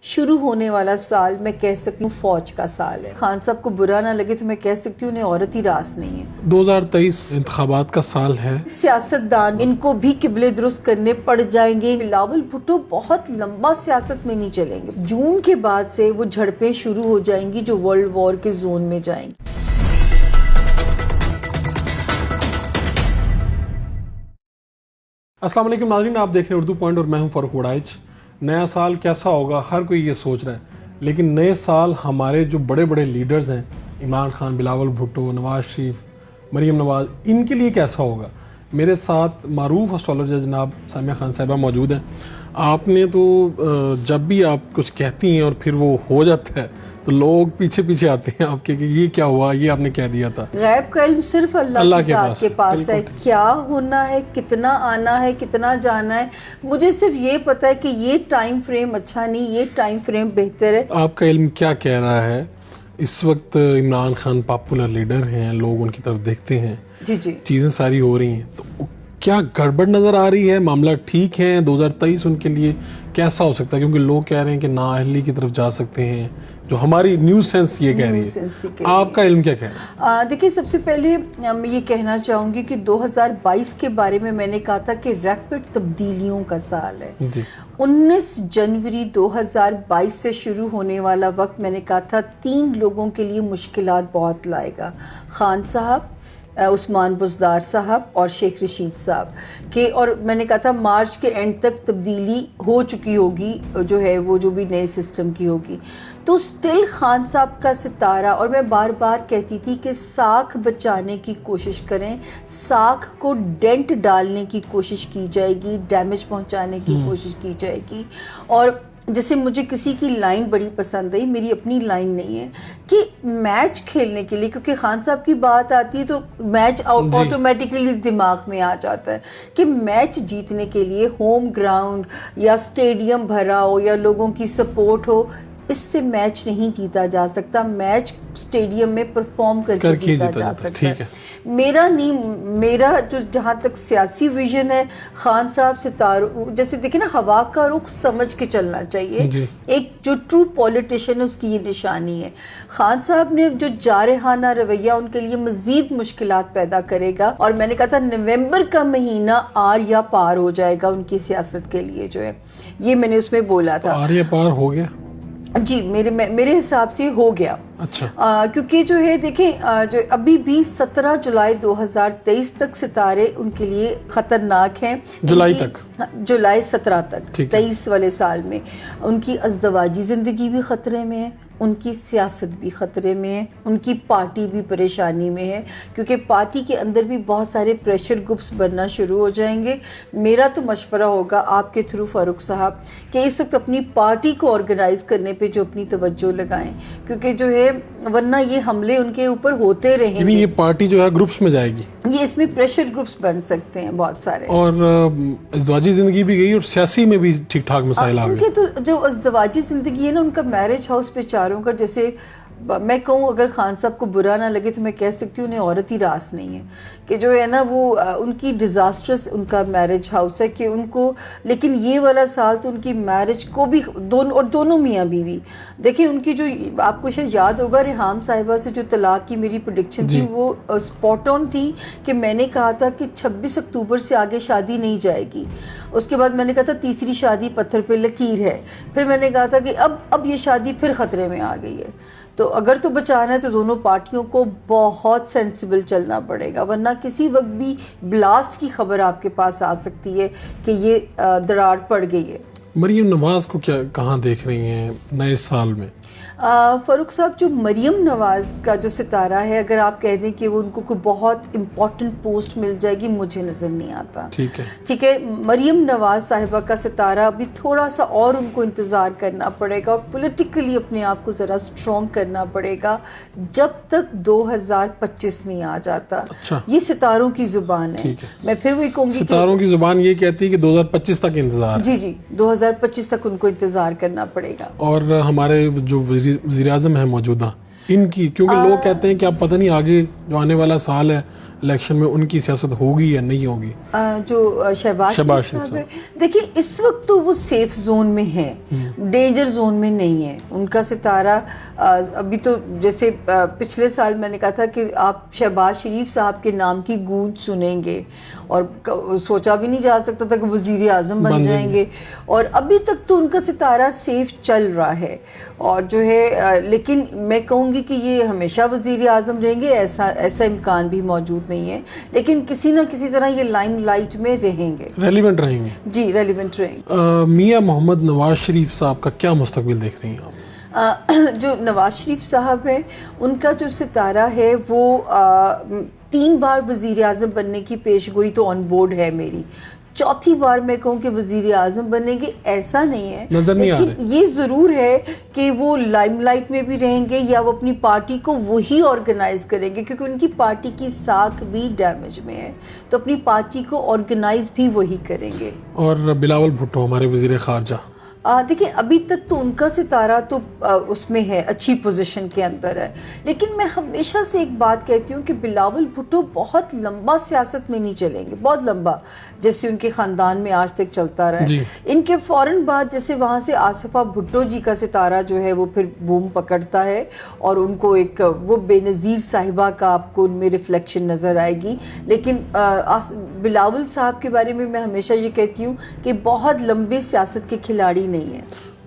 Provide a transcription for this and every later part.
شروع ہونے والا سال میں کہہ سکتی ہوں فوج کا سال ہے. خان صاحب کو برا نہ لگے تو میں کہہ سکتی ہوں انہیں عورت ہی راس نہیں ہے. 2023 انتخابات کا سال ہے. سیاستدان ان کو بھی قبلے درست کرنے پڑ جائیں گے. بلاول بھٹو بہت لمبا سیاست میں نہیں چلیں گے. جون کے بعد سے وہ جھڑپیں شروع ہو جائیں گی جو ورلڈ وار کے زون میں جائیں گی. السلام علیکم ناظرین، آپ دیکھ رہے ہیں اردو پوائنٹ اور میں ہوں فاروق وڑائچ. نیا سال کیسا ہوگا ہر کوئی یہ سوچ رہا ہے، لیکن نئے سال ہمارے جو بڑے بڑے لیڈرز ہیں، عمران خان، بلاول بھٹو، نواز شریف، مریم نواز، ان کے لیے کیسا ہوگا؟ میرے ساتھ معروف اسٹرالوجر جناب سامیہ خان صاحبہ موجود ہیں. آپ نے تو جب بھی آپ کچھ کہتی ہیں اور پھر وہ ہو جاتا ہے تو لوگ پیچھے پیچھے آتے ہیں آپ کے کہ یہ کیا ہوا، یہ آپ نے کہہ دیا تھا. غیب کا علم صرف اللہ کی ذات کے پاس ہے. کیا ہونا ہے، کتنا آنا ہے، کتنا جانا ہے، مجھے صرف یہ پتا ہے کہ یہ ٹائم فریم اچھا نہیں، یہ ٹائم فریم بہتر ہے. آپ کا علم کیا کہہ رہا ہے؟ اس وقت عمران خان پاپولر لیڈر ہیں، لوگ ان کی طرف دیکھتے ہیں، جی چیزیں ساری ہو رہی ہیں، تو کیا گڑبڑ نظر آ رہی ہے؟ معاملہ ٹھیک ہے؟ 2023 ان کے لیے کیسا ہو سکتا ہے؟ کیونکہ لوگ کہہ رہے ہیں کہ نااہلی کی طرف جا سکتے ہیں، جو ہماری نیوز سینس یہ کہہ رہی ہے. آپ کا علم کیا کہہ رہا ہے؟ دیکھیے، سب سے پہلے میں یہ کہنا چاہوں گی کہ 2022 کے بارے میں نے کہا تھا کہ ریپڈ تبدیلیوں کا سال ہے. 19 جنوری 2022 سے شروع ہونے والا وقت میں نے کہا تھا 3 لوگوں کے لیے مشکلات بہت لائے گا: خان صاحب، عثمان بزدار صاحب اور شیخ رشید صاحب کے. اور میں نے کہا تھا مارچ کے اینڈ تک تبدیلی ہو چکی ہوگی، جو ہے وہ جو بھی نئے سسٹم کی ہوگی. تو سٹل خان صاحب کا ستارہ، اور میں بار بار کہتی تھی کہ ساکھ بچانے کی کوشش کریں، ساکھ کو ڈینٹ ڈالنے کی کوشش کی جائے گی، ڈیمیج پہنچانے کی کوشش کی جائے گی. اور جیسے مجھے کسی کی لائن بڑی پسند آئی، میری اپنی لائن نہیں ہے، کہ میچ کھیلنے کے لیے، کیونکہ خان صاحب کی بات آتی ہے تو میچ آٹومیٹکلی دماغ میں آ جاتا ہے کہ میچ جیتنے کے لیے ہوم گراؤنڈ یا اسٹیڈیم بھرا ہو یا لوگوں کی سپورٹ ہو، اس سے میچ نہیں جیتا جا سکتا. میچ اسٹیڈیم میں پرفارم کر کے جیتا جا سکتا ہے. میرا جو جہاں تک سیاسی ویژن ہے، خان صاحب ستاروں جیسے دیکھیں نا، ہوا کا رخ سمجھ کے چلنا چاہیے. ایک جو ٹرو پولیٹیشین ہے اس کی یہ نشانی ہے. خان صاحب نے جو جارحانہ رویہ ان کے لیے مزید مشکلات پیدا کرے گا، اور میں نے کہا تھا نومبر کا مہینہ آر یا پار ہو جائے گا ان کی سیاست کے لیے، جو ہے یہ میں نے اس میں بولا تھا. آر یا پار ہو گیا؟ جی، میرے حساب سے ہو گیا. اچھا. کیونکہ جو ہے دیکھیں، جو ابھی بھی 17 جولائی 2023 تک ستارے ان کے لیے خطرناک ہیں. جولائی 17 تک 23 والے سال میں ان کی ازدواجی زندگی بھی خطرے میں ہے، ان کی سیاست بھی خطرے میں ہے، ان کی پارٹی بھی پریشانی میں ہے، کیونکہ پارٹی کے اندر بھی بہت سارے پریشر گروپس بننا شروع ہو جائیں گے. میرا تو مشورہ ہوگا آپ کے تھرو فاروق صاحب کہ اس وقت اپنی پارٹی کو آرگنائز کرنے پہ جو اپنی توجہ لگائیں، کیونکہ جو ہے ورنہ یہ حملے ان کے اوپر ہوتے رہیں گے. یہ پارٹی جو ہے گروپس میں جائے گی، یہ اس میں پریشر گروپس بن سکتے ہیں بہت سارے. اور ازدواجی زندگی بھی گئی اور سیاسی میں بھی ٹھیک ٹھاک مسائل آ گئے. ان کے تو جو ازدواجی زندگی ہے نا، ان کا میرج ہاؤس بیچاروں کا، جیسے میں کہوں اگر خان صاحب کو برا نہ لگے تو میں کہہ سکتی ہوں انہیں عورت ہی راس نہیں ہے، کہ جو ہے نا وہ ان کی ڈیزاسٹرس ان کا میرج ہاؤس ہے کہ ان کو. لیکن یہ والا سال تو ان کی میرج کو بھی دونوں میاں بیوی دیکھیں، ان کی جو آپ کو شاید یاد ہوگا ریحام صاحبہ سے جو طلاق کی میری پریڈکشن تھی وہ اسپاٹ آن تھی، کہ میں نے کہا تھا کہ 26 اکتوبر سے آگے شادی نہیں جائے گی. اس کے بعد میں نے کہا تھا تیسری شادی پتھر پہ لکیر ہے. پھر میں نے کہا تھا کہ اب یہ شادی پھر خطرے میں آ گئی ہے. تو اگر تو بچانا ہے تو دونوں پارٹیوں کو بہت سینسیبل چلنا پڑے گا، ورنہ کسی وقت بھی بلاسٹ کی خبر آپ کے پاس آ سکتی ہے کہ یہ دراڑ پڑ گئی ہے. مریم نواز کو کہاں دیکھ رہی ہیں نئے سال میں؟ فاروق صاحب، جو مریم نواز کا جو ستارہ ہے، اگر آپ کہہ دیں کہ وہ ان کو کوئی بہت امپورٹنٹ پوسٹ مل جائے گی، مجھے نظر نہیں آتا. ٹھیک ہے، مریم نواز صاحبہ کا ستارہ ابھی تھوڑا سا اور ان کو انتظار کرنا پڑے گا، اور پولیٹیکلی اپنے آپ کو ذرا اسٹرانگ کرنا پڑے گا جب تک 2025 نہیں آ جاتا. یہ ستاروں کی زبان ہے. میں پھر وہی کہوں گی، ستاروں کی زبان یہ کہتی ہے کہ 2025 تک انتظار. جی 2025 تک ان کو انتظار کرنا پڑے گا. اور ہمارے جو وزیر اعظم ہیں موجودہ، ان کی، کیونکہ لوگ کہتے ہیں کہ اب پتہ نہیں آگے جو آنے والا سال ہے الیکشن میں ان کی سیاست ہوگی یا نہیں ہوگی. جو شہباز شریف صاحب ہے، دیکھیں اس وقت تو وہ سیف زون میں ہے، ڈینجر زون میں نہیں ہے. ان کا ستارہ ابھی تو جیسے پچھلے سال میں نے کہا تھا کہ آپ شہباز شریف صاحب کے نام کی گونج سنیں گے اور سوچا بھی نہیں جا سکتا تھا کہ وزیر اعظم بن جائیں گے، اور ابھی تک تو ان کا ستارہ سیف چل رہا ہے. اور جو ہے لیکن میں کہوں گی کہ یہ ہمیشہ وزیر اعظم رہیں گے، ایسا امکان بھی موجود نہیں ہے، لیکن کسی نہ کسی طرح یہ لائم لائٹ میں رہیں گے، ریلیونٹ رہیں گے. جی ریلیونٹ رہیں گے. میاں محمد نواز شریف صاحب کا کیا مستقبل دیکھ رہی ہیں آپ؟ جو نواز شریف صاحب ہیں ان کا جو ستارہ ہے وہ 3 بار وزیر اعظم بننے کی پیش گوئی تو آن بورڈ ہے میری. 4تھی بار میں کہوں کہ وزیر اعظم بنیں گے ایسا نہیں ہے، نظر نہیں آ رہے. لیکن یہ ضرور ہے کہ وہ لائم لائٹ میں بھی رہیں گے یا وہ اپنی پارٹی کو وہی آرگنائز کریں گے، کیونکہ ان کی پارٹی کی ساکھ بھی ڈیمیج میں ہے، تو اپنی پارٹی کو آرگنائز بھی وہی کریں گے. اور بلاول بھٹو ہمارے وزیر خارجہ، دیکھیں ابھی تک تو ان کا ستارہ تو اس میں ہے، اچھی پوزیشن کے اندر ہے، لیکن میں ہمیشہ سے ایک بات کہتی ہوں کہ بلاول بھٹو بہت لمبا سیاست میں نہیں چلیں گے، بہت لمبا، جیسے ان کے خاندان میں آج تک چلتا رہا ہے. ان کے فوراً بعد جیسے وہاں سے آصفہ بھٹو جی کا ستارہ جو ہے وہ پھر بوم پکڑتا ہے اور ان کو ایک وہ بے نظیر صاحبہ کا آپ کو ان میں ریفلیکشن نظر آئے گی. لیکن بلاول صاحب کے بارے میں ہمیشہ یہ کہتی ہوں کہ بہت لمبے سیاست کے کھلاڑی نہیں ہے.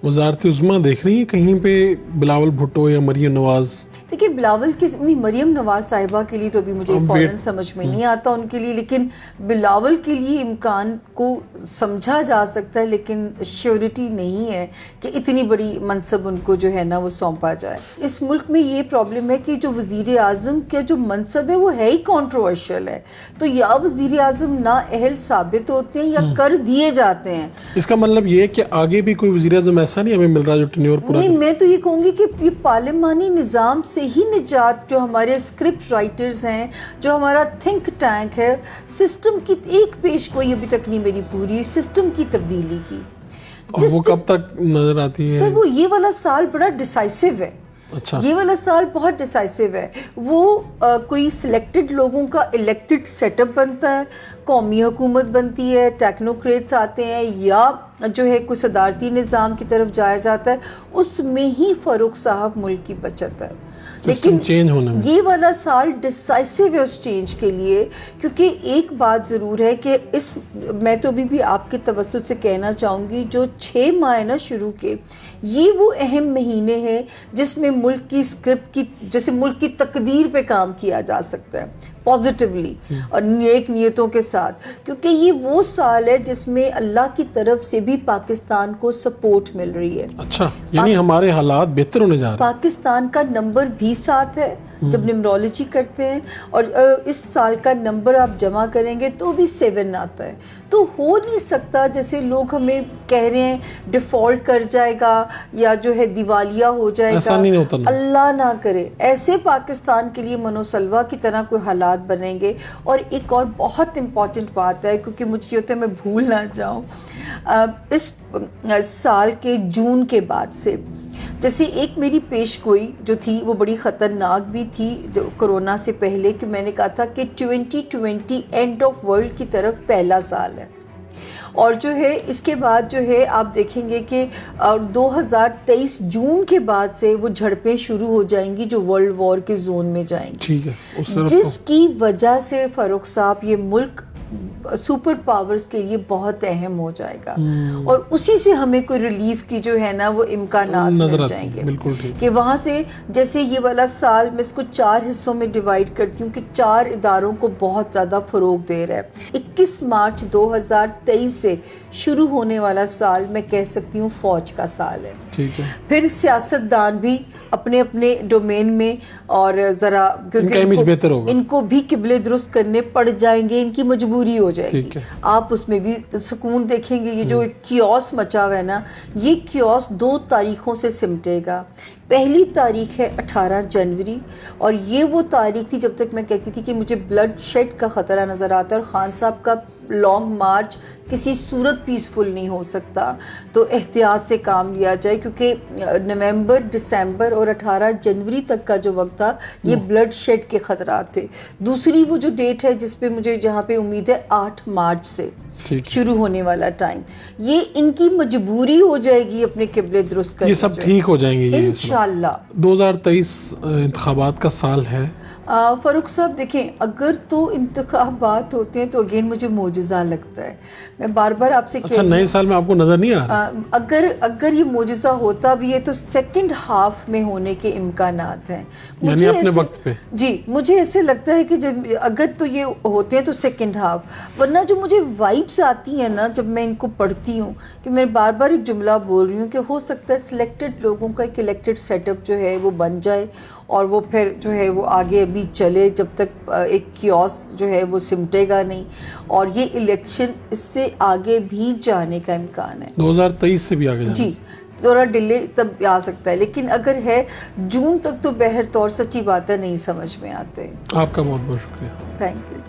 وزارت عظمیٰ دیکھ رہی ہیں کہیں پہ بلاول بھٹو یا مریم نواز؟ دیکھیے بلاول کی مریم نواز صاحبہ کے لیے تو ابھی مجھے فوراً سمجھ میں نہیں آتا ان کے لیے، لیکن بلاول کے لیے امکان کو سمجھا جا سکتا ہے، لیکن شیورٹی نہیں ہے کہ اتنی بڑی منصب ان کو جو ہے نا وہ سونپا جائے. اس ملک میں یہ پرابلم ہے کہ جو وزیر اعظم کا جو منصب ہے وہ ہے ہی کنٹروورشل ہے، تو یا وزیر اعظم نااہل ثابت ہوتے ہیں یا کر دیے جاتے ہیں. اس کا مطلب یہ ہے کہ آگے بھی کوئی وزیر اعظم ایسا نہیں ہمیں مل رہا جو ٹینیور پورا؟ نہیں، میں تو یہ کہوں گی کہ یہ پارلیمانی نظام سے ہی نجات، جو ہمارے اسکرپٹ رائٹرز ہیں، جو ہمارا تھنک ٹینک ہے، سسٹم کی ایک پیش گوئی ابھی تک نہیں میری پوری، سسٹم کی تبدیلی کی. اور وہ کب تک نظر آتی ہے؟ سر وہ یہ والا سال بڑا ڈیسائسو ہے. اچھا، یہ والا سال بہت ڈیسائسو ہے. وہ کوئی سلیکٹڈ لوگوں کا الیکٹڈ سیٹ اپ بنتا ہے، قومی حکومت بنتی ہے، ٹیکنوکریٹس آتے ہیں، یا جو ہے کوئی صدارتی نظام کی طرف جایا جاتا ہے، اس میں ہی فاروق صاحب ملک کی بچت ہے. لیکن یہ والا سال ڈیسائسو ہے اس چینج کے لیے، کیونکہ ایک بات ضرور ہے کہ میں تو ابھی بھی آپ کے توسط سے کہنا چاہوں گی، جو 6 ماہ نا شروع کے، یہ وہ اہم مہینے ہیں جس میں ملک کی اسکرپٹ کی، جیسے ملک کی تقدیر پہ کام کیا جا سکتا ہے پازیٹیولی اور نیک نیتوں کے ساتھ، کیونکہ یہ وہ سال ہے جس میں اللہ کی طرف سے بھی پاکستان کو سپورٹ مل رہی ہے. اچھا، یعنی ہمارے حالات بہتر ہونے جا رہے ہیں. پاکستان کا نمبر بھی 7 ہے جب نیمرولوجی کرتے ہیں، اور اس سال کا نمبر آپ جمع کریں گے تو بھی 7 آتا ہے. تو ہو نہیں سکتا جیسے لوگ ہمیں کہہ رہے ہیں ڈیفالٹ کر جائے گا یا جو ہے دیوالیہ ہو جائے گا، ایسا نہیں ہوتا. اللہ نہ کرے ایسے پاکستان کے لیے منوسلوا کی طرح کوئی حالات بنیں گے. اور ایک اور بہت امپورٹنٹ بات ہے، کیونکہ مجھے یہ ہوتا ہے میں بھول نہ جاؤں، اس سال کے جون کے بعد سے جیسے ایک میری پیش گوئی جو تھی وہ بڑی خطرناک بھی تھی جو کرونا سے پہلے، کہ میں نے کہا تھا کہ 2020 اینڈ آف ورلڈ کی طرف پہلا سال ہے. اور جو ہے اس کے بعد جو ہے آپ دیکھیں گے کہ 2023 جون کے بعد سے وہ جھڑپیں شروع ہو جائیں گی جو ورلڈ وار کے زون میں جائیں گی، جس کی وجہ سے فاروق صاحب یہ ملک سپر پاورز کے لیے بہت اہم ہو جائے گا، اور اسی سے ہمیں کوئی ریلیف کی جو ہے نا وہ امکانات مل جائیں گے. کہ وہاں سے جیسے یہ والا سال میں اس کو 4 حصوں میں ڈیوائیڈ کرتی ہوں کہ 4 اداروں کو بہت زیادہ فروغ دے رہا ہے. 21 مارچ 2023 سے شروع ہونے والا سال میں کہہ سکتی ہوں فوج کا سال ہے. پھر سیاستدان بھی اپنے اپنے ڈومین میں، اور ذرا ان کو بھی قبلے درست کرنے پڑ جائیں گے، ان کی مجبوری ہو جائے گی. آپ اس میں بھی سکون دیکھیں گے. یہ جو کیوس مچا ہوا ہے نا، یہ کیوس 2 تاریخوں سے سمٹے گا. پہلی تاریخ ہے 18 جنوری، اور یہ وہ تاریخ تھی جب تک میں کہتی تھی کہ مجھے بلڈ شیڈ کا خطرہ نظر آتا ہے اور خان صاحب کا لانگ مارچ کسی صورت پیسفل نہیں ہو سکتا، تو احتیاط سے کام لیا جائے، کیونکہ نومبر، دسمبر اور 18 جنوری تک کا جو وقت تھا یہ بلڈ شیڈ کے خطرات تھے۔ دوسری وہ جو ڈیٹ ہے جس پہ مجھے جہاں پہ امید ہے 8 مارچ سے شروع ہونے والا ٹائم، یہ ان کی مجبوری ہو جائے گی اپنے قبلے درست کرنے، یہ سب ٹھیک ہو جائیں گے یہ انشاءاللہ۔ 2023 انتخابات کا سال ہے۔ فاروق صاحب دیکھیں، اگر تو انتخابات ہوتے ہیں تو اگین مجھے معجزہ لگتا ہے، میں بار بار آپ سے اچھا نئے سال میں آپ کو نظر نہیں آ رہا؟ اگر یہ معجزہ ہوتا بھی ہے تو سیکنڈ ہاف میں ہونے کے امکانات ہیں، یعنی اپنے وقت پہ؟ جی مجھے ایسے لگتا ہے کہ جب اگر تو یہ ہوتے ہیں تو سیکنڈ ہاف، ورنہ جو مجھے وائبس آتی ہیں نا جب میں ان کو پڑھتی ہوں، کہ میں بار بار ایک جملہ بول رہی ہوں کہ ہو سکتا ہے سلیکٹڈ لوگوں کا ایک الیکٹڈ سیٹ اپ جو ہے وہ بن جائے اور وہ پھر جو ہے وہ آگے ابھی چلے جب تک ایک کیوس جو ہے وہ سمٹے گا نہیں، اور یہ الیکشن اس سے آگے بھی جانے کا امکان ہے، 2023 سے بھی آگے جانا؟ جی تھوڑا ڈیلے تب آ سکتا ہے، لیکن اگر ہے جون تک تو بہر طور سچی بات ہے نہیں سمجھ میں آتے۔ آپ کا بہت بہت شکریہ، تھینک یو۔